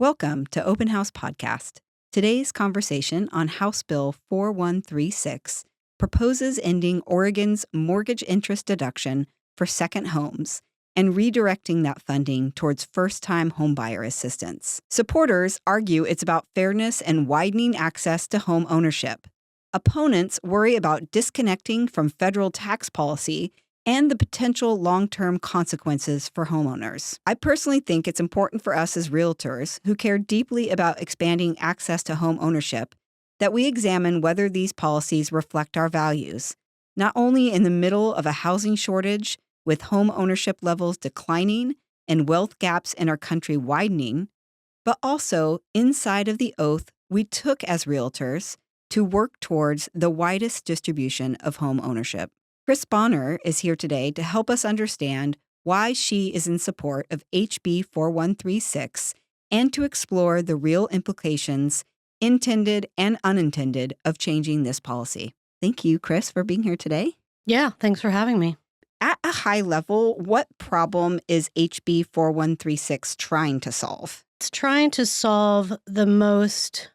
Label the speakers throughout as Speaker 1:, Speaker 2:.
Speaker 1: Welcome to Open House Podcast. Today's conversation on House Bill 4136 proposes ending Oregon's mortgage interest deduction for second homes and redirecting that funding towards first-time homebuyer assistance. Supporters argue it's about fairness and widening access to home ownership. Opponents worry about disconnecting from federal tax policy and the potential long-term consequences for homeowners. I personally think it's important for us as realtors who care deeply about expanding access to home ownership that we examine whether these policies reflect our values, not only in the middle of a housing shortage with home ownership levels declining and wealth gaps in our country widening, but also inside of the oath we took as realtors to work towards the widest distribution of home ownership. Chris Bonner is here today to help us understand why she is in support of HB 4136 and to explore the real implications, intended and unintended, of changing this policy. Thank you, Chris, for being here today.
Speaker 2: Yeah, thanks for having me.
Speaker 1: At a high level, what problem is HB 4136 trying to solve?
Speaker 2: It's trying to solve the most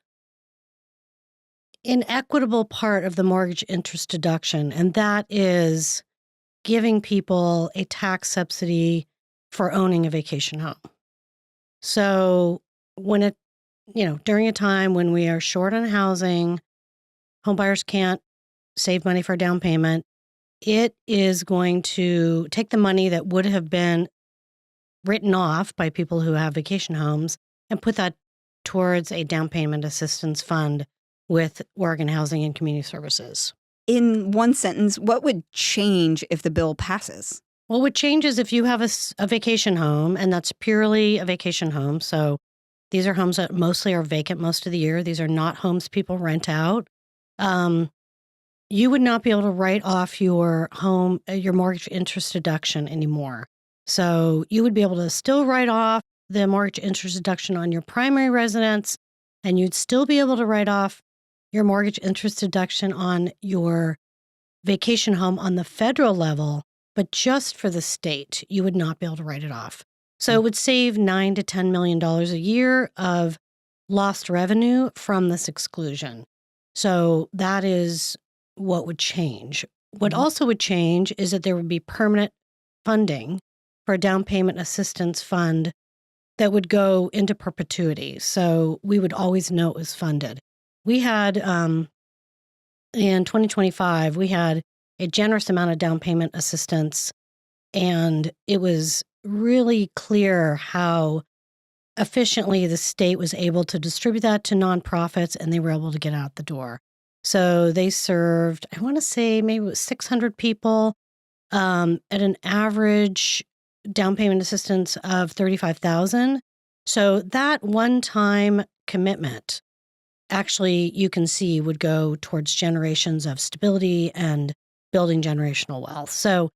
Speaker 2: inequitable part of the mortgage interest deduction, and that is giving people a tax subsidy for owning a vacation home. So when during a time when we are short on housing, homebuyers can't save money for a down payment, it is going to take the money that would have been written off by people who have vacation homes and put that towards a down payment assistance fund with Oregon Housing and Community Services.
Speaker 1: In one sentence, what would change if the bill passes?
Speaker 2: What would change is if you have a vacation home, and that's purely a vacation home. So these are homes that mostly are vacant most of the year. These are not homes people rent out. You would not be able to write off your mortgage interest deduction anymore. So you would be able to still write off the mortgage interest deduction on your primary residence, and you'd still be able to write off your mortgage interest deduction on your vacation home on the federal level, but just for the state, you would not be able to write it off. So it would save $9 to $10 million a year of lost revenue from this exclusion. So that is what would change. What also would change is that there would be permanent funding for a down payment assistance fund that would go into perpetuity. So we would always know it was funded. We had, in 2025, we had a generous amount of down payment assistance, and it was really clear how efficiently the state was able to distribute that to nonprofits, and they were able to get out the door. So they served, I want to say maybe it was 600 people at an average down payment assistance of $35,000. So that one-time commitment, actually, you can see would go towards generations of stability and building generational wealth. So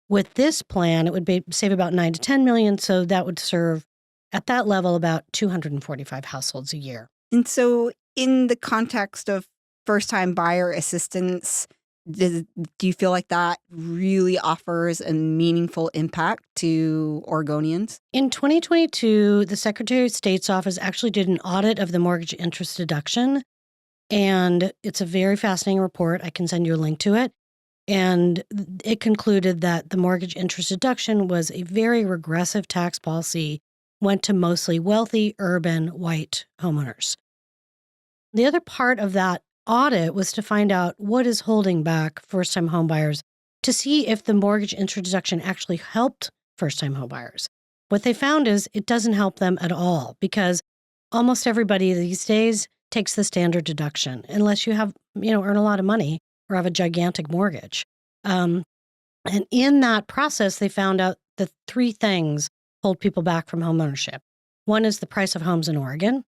Speaker 2: with this plan, it would save about $9 to $10 million. So that would serve at that level about 245 households a year.
Speaker 1: And so in the context of first-time buyer assistance, do you feel like that really offers a meaningful impact to Oregonians?
Speaker 2: In 2022, the Secretary of State's office actually did an audit of the mortgage interest deduction, and it's a very fascinating report. I can send you a link to it. And it concluded that the mortgage interest deduction was a very regressive tax policy, went to mostly wealthy, urban, white homeowners. The other part of that audit was to find out what is holding back first-time homebuyers to see if the mortgage interest deduction actually helped first-time homebuyers. What they found is it doesn't help them at all, because almost everybody these days takes the standard deduction unless you have, earn a lot of money or have a gigantic mortgage. And in that process, they found out that three things hold people back from homeownership. One is the price of homes in Oregon.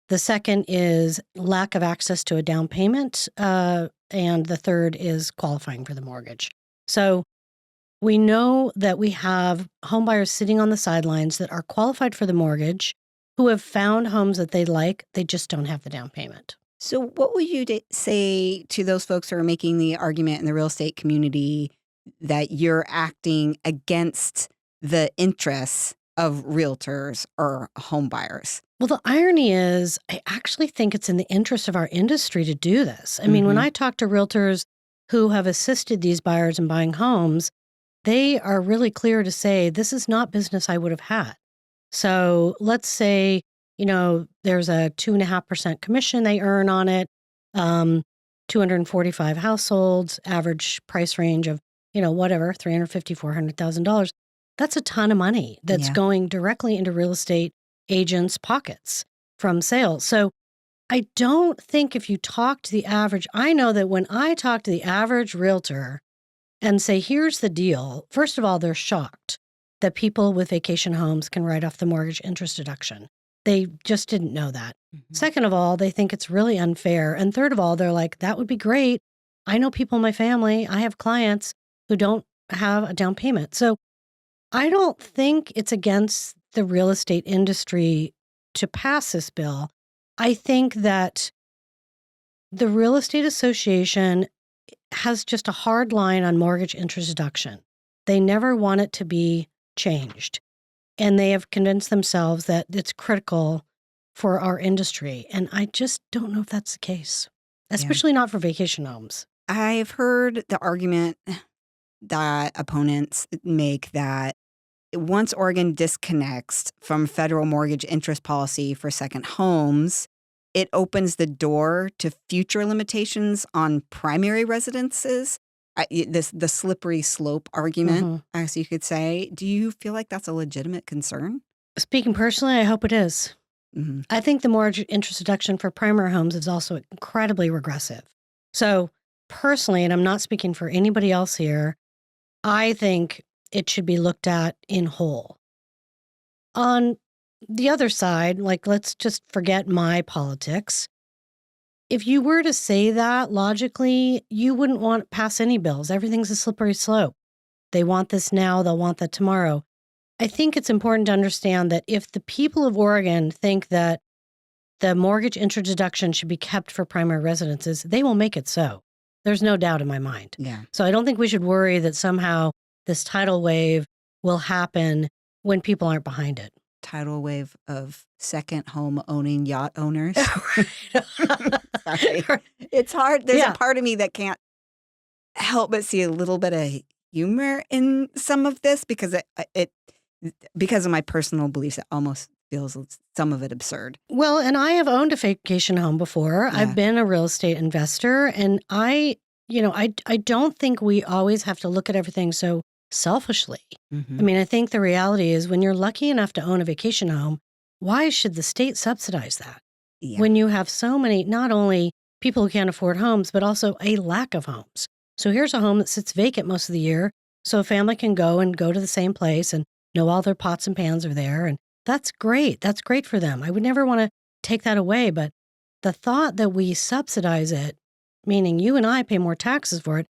Speaker 2: The second is lack of access to a down payment. And the third is qualifying for the mortgage. So we know that we have homebuyers sitting on the sidelines that are qualified for the mortgage, who have found homes that they like, they just don't have the down payment.
Speaker 1: So what would you say to those folks who are making the argument in the real estate community that you're acting against the interests of realtors or home buyers.
Speaker 2: Well, the irony is, I actually think it's in the interest of our industry to do this. I mean, when I talk to realtors who have assisted these buyers in buying homes, they are really clear to say, this is not business I would have had. So let's say, there's a 2.5% commission they earn on it, 245 households, average price range of, whatever, $350,000, $400,000. That's a ton of money that's
Speaker 1: Yeah.
Speaker 2: going directly into real estate agents' pockets from sales. So I don't think if you talk to the average, I know that when I talk to the average realtor and say, here's the deal, first of all, they're shocked that people with vacation homes can write off the mortgage interest deduction. They just didn't know that. Second of all, they think it's really unfair. And third of all, they're like, that would be great. I know people in my family, I have clients who don't have a down payment. So I don't think it's against the real estate industry to pass this bill. I think that the Real Estate Association has just a hard line on mortgage interest deduction. They never want it to be changed. And they have convinced themselves that it's critical for our industry. And I just don't know if that's the case, especially not for vacation homes.
Speaker 1: I've heard the argument that opponents make that once Oregon disconnects from federal mortgage interest policy for second homes, it opens the door to future limitations on primary residences. The slippery slope argument, as you could say. Do you feel like that's a legitimate concern?
Speaker 2: Speaking personally, I hope it is.
Speaker 1: Mm-hmm.
Speaker 2: I think the mortgage interest deduction for primary homes is also incredibly regressive. So personally, and I'm not speaking for anybody else here, I think it should be looked at in whole. On the other side, let's just forget my politics. If you were to say that logically, you wouldn't want to pass any bills. Everything's a slippery slope. They want this now, they'll want that tomorrow. I think it's important to understand that if the people of Oregon think that the mortgage interest deduction should be kept for primary residences, they will make it so. There's no doubt in my mind.
Speaker 1: Yeah.
Speaker 2: So I don't think we should worry that somehow this tidal wave will happen when people aren't behind it.
Speaker 1: Tidal wave of second home owning yacht owners. Sorry. It's hard. There's a part of me that can't help but see a little bit of humor in some of this because because of my personal beliefs, it almost feels some of it absurd.
Speaker 2: Well, and I have owned a vacation home before.
Speaker 1: Yeah.
Speaker 2: I've been a real estate investor, and I don't think we always have to look at everything so selfishly. I mean, I think the reality is when you're lucky enough to own a vacation home, why should the state subsidize that?
Speaker 1: Yeah.
Speaker 2: When you have so many, not only people who can't afford homes, but also a lack of homes. So here's a home that sits vacant most of the year, so a family can go to the same place and know all their pots and pans are there. And that's great. That's great for them. I would never want to take that away. But the thought that we subsidize it, meaning you and I pay more taxes for it,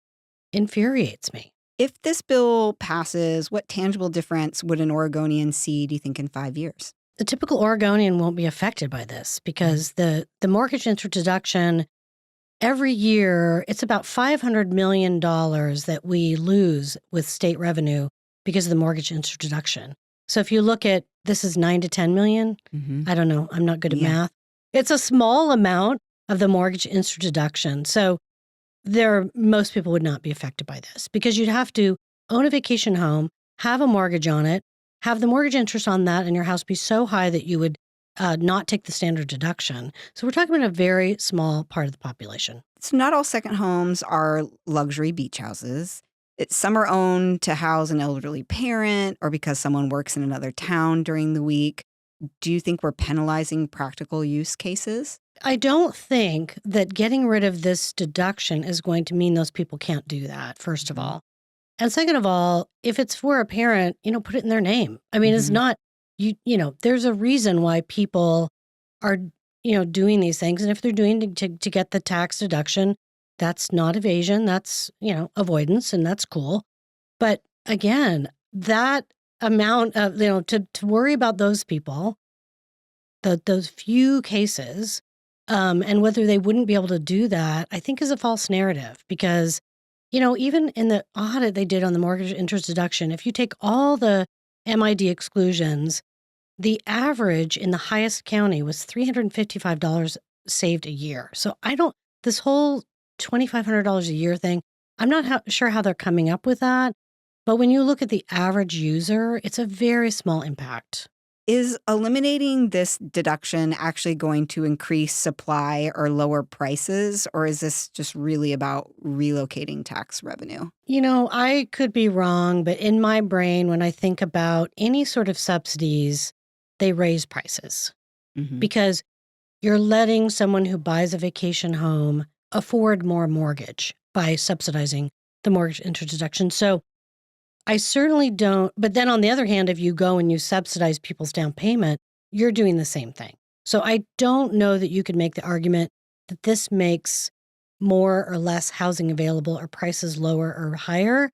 Speaker 2: infuriates me.
Speaker 1: If this bill passes, what tangible difference would an Oregonian see, do you think, in 5 years?
Speaker 2: The typical Oregonian won't be affected by this because the mortgage interest deduction, every year, it's about $500 million that we lose with state revenue because of the mortgage interest deduction. So if you look at, this is 9 to 10 million. I don't know. I'm not good at math. It's a small amount of the mortgage interest deduction. So most people would not be affected by this because you'd have to own a vacation home, have a mortgage on it, have the mortgage interest on that and your house be so high that you would not take the standard deduction. So we're talking about a very small part of the population.
Speaker 1: So not all second homes are luxury beach houses. Some are owned to house an elderly parent or because someone works in another town during the week. Do you think we're penalizing practical use cases?
Speaker 2: I don't think that getting rid of this deduction is going to mean those people can't do that, first of all. And second of all, if it's for a parent, put it in their name. I mean, it's not, there's a reason why people are, doing these things. And if they're doing to get the tax deduction, that's not evasion, that's, avoidance, and that's cool. But again, that amount of, to worry about those people, those few cases, and whether they wouldn't be able to do that, I think is a false narrative because, even in the audit they did on the mortgage interest deduction, if you take all the MID exclusions, the average in the highest county was $355 saved a year. So this whole $2,500 a year thing, I'm not sure how they're coming up with that. But when you look at the average user, it's a very small impact.
Speaker 1: Is eliminating this deduction actually going to increase supply or lower prices, or is this just really about relocating tax revenue?
Speaker 2: I could be wrong, but in my brain, when I think about any sort of subsidies, they raise prices
Speaker 1: Hmm.
Speaker 2: because you're letting someone who buys a vacation home afford more mortgage by subsidizing the mortgage interest deduction. So I certainly don't. But then on the other hand, if you go and you subsidize people's down payment, you're doing the same thing. So I don't know that you could make the argument that this makes more or less housing available or prices lower or higher.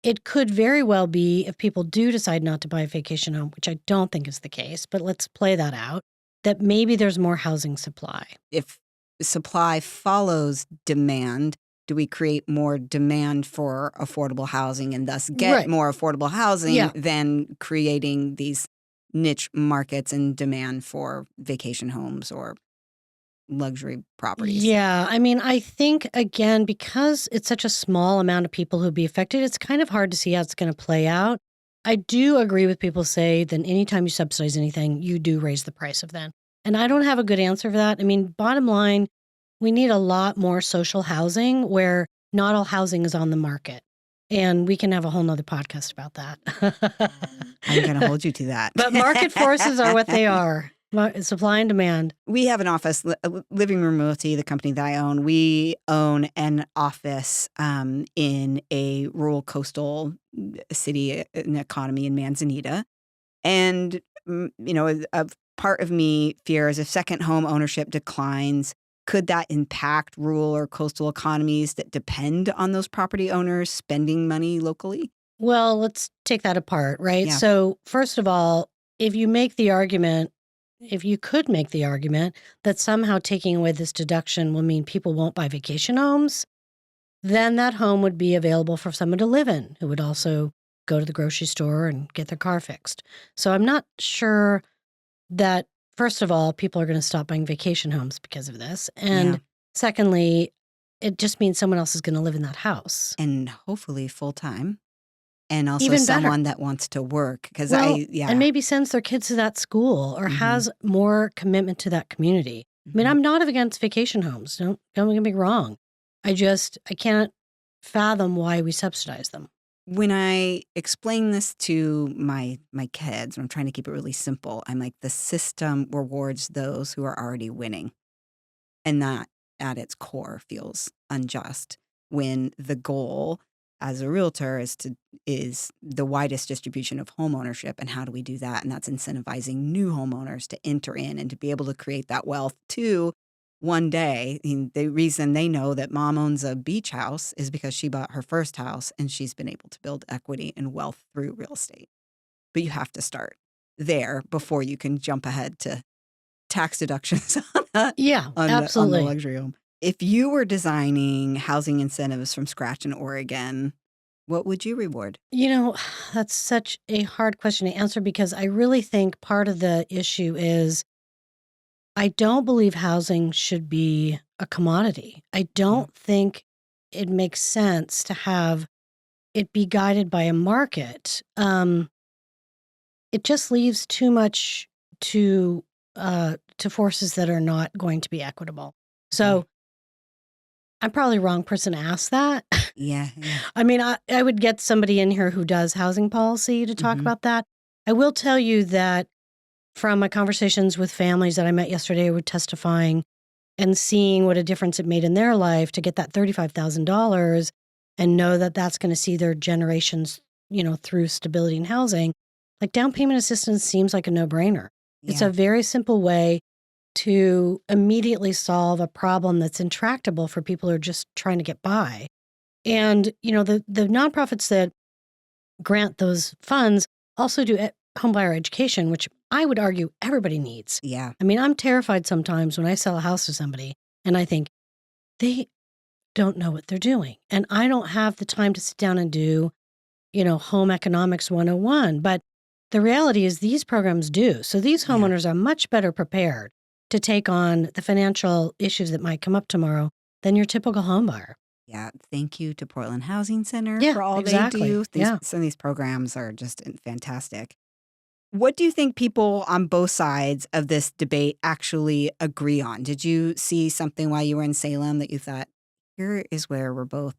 Speaker 2: It could very well be if people do decide not to buy a vacation home, which I don't think is the case, but let's play that out, that maybe there's more housing supply.
Speaker 1: If supply follows demand, do we create more demand for affordable housing and thus get
Speaker 2: Right.
Speaker 1: more affordable housing
Speaker 2: Yeah.
Speaker 1: than creating these niche markets and demand for vacation homes or luxury properties?
Speaker 2: Yeah. I mean, I think, again, because it's such a small amount of people who'd be affected, it's kind of hard to see how it's going to play out. I do agree with people say that anytime you subsidize anything, you do raise the price of that. And I don't have a good answer for that. I mean, bottom line, we need a lot more social housing where not all housing is on the market. And we can have a whole nother podcast about that.
Speaker 1: I'm going to hold you to that.
Speaker 2: But market forces are what they are. Supply and demand.
Speaker 1: We have an office, Living Room Realty, the company that I own. We own an office in a rural coastal city, an economy in Manzanita. And, a part of me fears if second home ownership declines, could that impact rural or coastal economies that depend on those property owners spending money locally?
Speaker 2: Well, let's take that apart, right?
Speaker 1: Yeah.
Speaker 2: So, first of all, if you could make the argument that somehow taking away this deduction will mean people won't buy vacation homes, then that home would be available for someone to live in who would also go to the grocery store and get their car fixed. So, I'm not sure that, first of all, people are going to stop buying vacation homes because of this. And
Speaker 1: Yeah.
Speaker 2: secondly, it just means someone else is going to live in that house.
Speaker 1: And hopefully full time. And also
Speaker 2: Even better.
Speaker 1: someone that wants to work because
Speaker 2: Well,
Speaker 1: yeah.
Speaker 2: and maybe sends their kids to that school or
Speaker 1: Mhm.
Speaker 2: has more commitment to that community. I mean,
Speaker 1: Mhm.
Speaker 2: I'm not against vacation homes. Don't get me wrong. I can't fathom why we subsidize them.
Speaker 1: When I explain this to my kids, I'm trying to keep it really simple. I'm like, the system rewards those who are already winning. And that at its core feels unjust when the goal as a realtor is the widest distribution of home ownership. And how do we do that? And that's incentivizing new homeowners to enter in and to be able to create that wealth too. One day, the reason they know that mom owns a beach house is because she bought her first house and she's been able to build equity and wealth through real estate. But you have to start there before you can jump ahead to tax deductions
Speaker 2: Yeah,
Speaker 1: on the
Speaker 2: absolutely.
Speaker 1: luxury home. If you were designing housing incentives from scratch in Oregon, what would you reward?
Speaker 2: That's such a hard question to answer because I really think part of the issue is I don't believe housing should be a commodity. I don't think it makes sense to have it be guided by a market. It just leaves too much to forces that are not going to be equitable. So I'm probably the wrong person to ask that.
Speaker 1: Yeah.
Speaker 2: I mean, I would get somebody in here who does housing policy to talk
Speaker 1: Mhm.
Speaker 2: about that. I will tell you that from my conversations with families that I met yesterday who were testifying and seeing what a difference it made in their life to get that $35,000 and know that that's going to see their generations, through stability in housing, like down payment assistance seems like a no-brainer. It's
Speaker 1: Yeah.
Speaker 2: a very simple way to immediately solve a problem that's intractable for people who are just trying to get by. And, the nonprofits that grant those funds also do homebuyer education, which I would argue everybody needs.
Speaker 1: Yeah.
Speaker 2: I mean, I'm terrified sometimes when I sell a house to somebody and I think they don't know what they're doing. And I don't have the time to sit down and do, home economics 101. But the reality is these programs do. So these homeowners are much better prepared to take on the financial issues that might come up tomorrow than your typical home buyer.
Speaker 1: Yeah. Thank you to Portland Housing Center
Speaker 2: Yeah,
Speaker 1: for all they
Speaker 2: exactly.
Speaker 1: do. Some of these programs are just fantastic. What do you think people on both sides of this debate actually agree on? Did you see something while you were in Salem that you thought, here is where we're both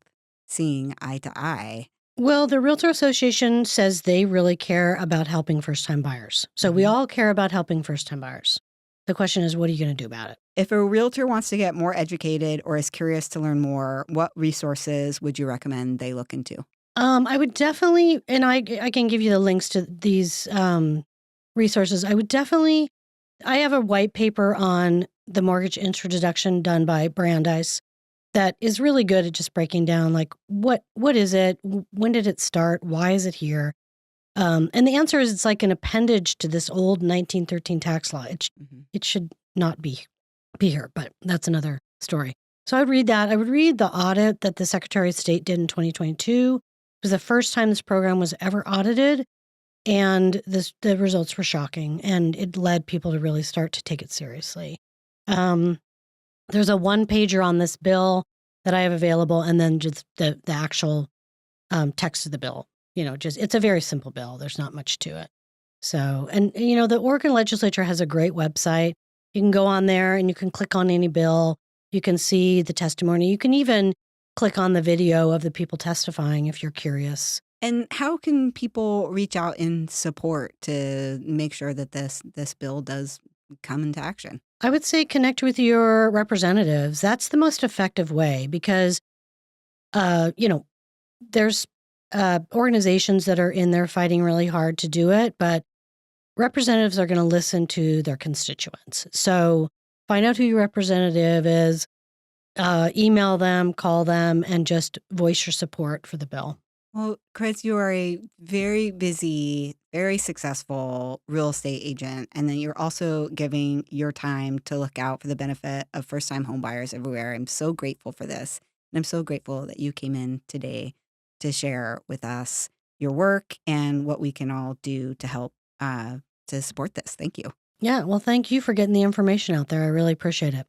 Speaker 1: seeing eye to eye?
Speaker 2: Well, the Realtor Association says they really care about helping first-time buyers. So we all care about helping first-time buyers. The question is, what are you going to do about it?
Speaker 1: If a realtor wants to get more educated or is curious to learn more, what resources would you recommend they look into?
Speaker 2: I would definitely, and I can give you the links to these resources. I have a white paper on the mortgage interest deduction done by Brandeis that is really good at just breaking down like what is it, when did it start, why is it here, and the answer is it's like an appendage to this old 1913 tax law. It should not be here, but that's another story. So I would read that. I would read the audit that the Secretary of State did in 2022. It was the first time this program was ever audited, and the results were shocking, and it led people to really start to take it seriously. There's a one-pager on this bill that I have available, and then just the actual text of the bill. It's a very simple bill. There's not much to it. So, and the Oregon legislature has a great website. You can go on there and you can click on any bill. You can see the testimony. You can even click on the video of the people testifying if you're curious.
Speaker 1: And how can people reach out in support to make sure that this bill does come into action?
Speaker 2: I would say connect with your representatives. That's the most effective way because, there's organizations that are in there fighting really hard to do it, but representatives are going to listen to their constituents. So find out who your representative is, email them, call them, and just voice your support for the bill.
Speaker 1: Well, Chris, you are a very busy, very successful real estate agent, and then you're also giving your time to look out for the benefit of first-time home buyers everywhere. I'm so grateful for this, and I'm so grateful that you came in today to share with us your work and what we can all do to help to support this. Thank you.
Speaker 2: Yeah, well, thank you for getting the information out there. I really appreciate it.